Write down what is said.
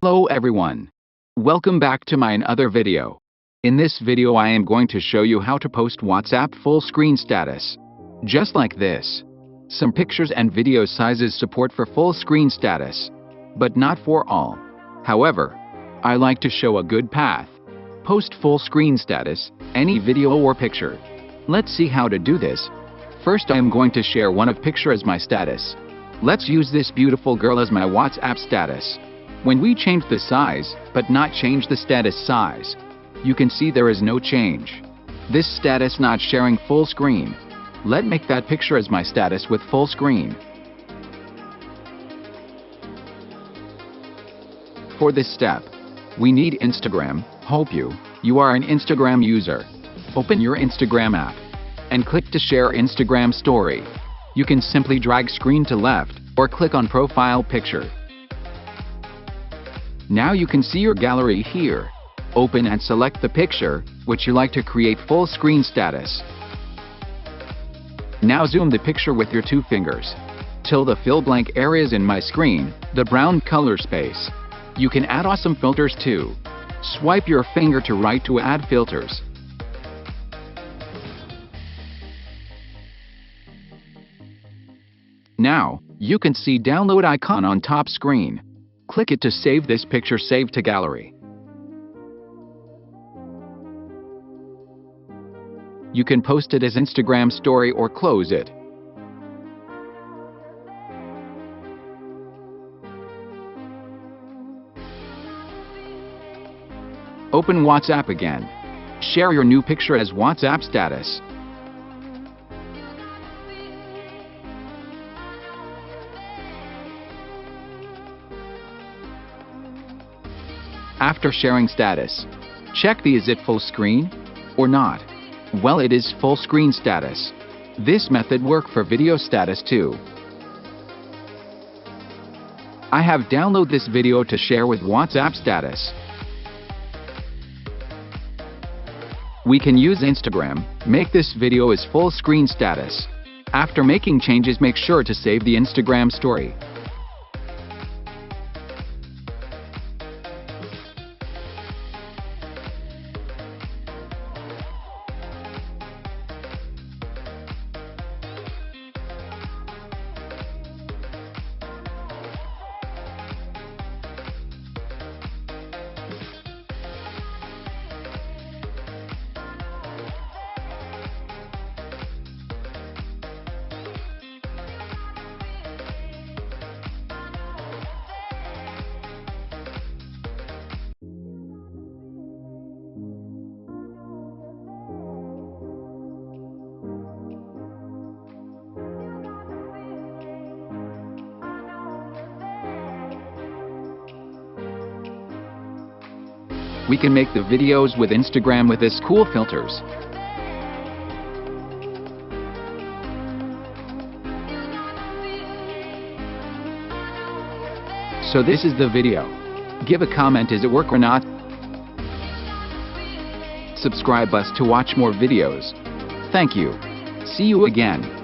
Hello everyone. Welcome back to my another video. In this video I am going to show you how to post WhatsApp full screen status. Just like this. Some pictures and video sizes support for full screen status, but not for all. However, I like to show a good path. Post full screen status, any video or picture. Let's see how to do this. First I am going to share one of picture as my status. Let's use this beautiful girl as my WhatsApp status. When we change the size, but not change the status size, you can see there is no change. This status not sharing full screen. Let's make that picture as my status with full screen. For this step, we need Instagram. Hope you are an Instagram user. Open your Instagram app and click to share Instagram story. You can simply drag screen to left or click on profile picture. Now you can see your gallery here. Open and select the picture which you like to create full screen status. Now zoom the picture with your 2 fingers till the fill blank areas in my screen, the brown color space. You can add awesome filters too. Swipe your finger to right to add filters. Now, you can see download icon on top screen. Click it to save this picture, save to gallery. You can post it as Instagram story or close it. Open WhatsApp again. Share your new picture as WhatsApp status. After sharing status, check is it full screen or not. Well, it is full screen status. This method work for video status too. I have downloaded this video to share with WhatsApp status. We can use Instagram, make this video as full screen status. After making changes, make sure to save the Instagram story. We can make the videos with Instagram with this cool filters. So this is the video. Give a comment, is it work or not? Subscribe us to watch more videos. Thank you. See you again.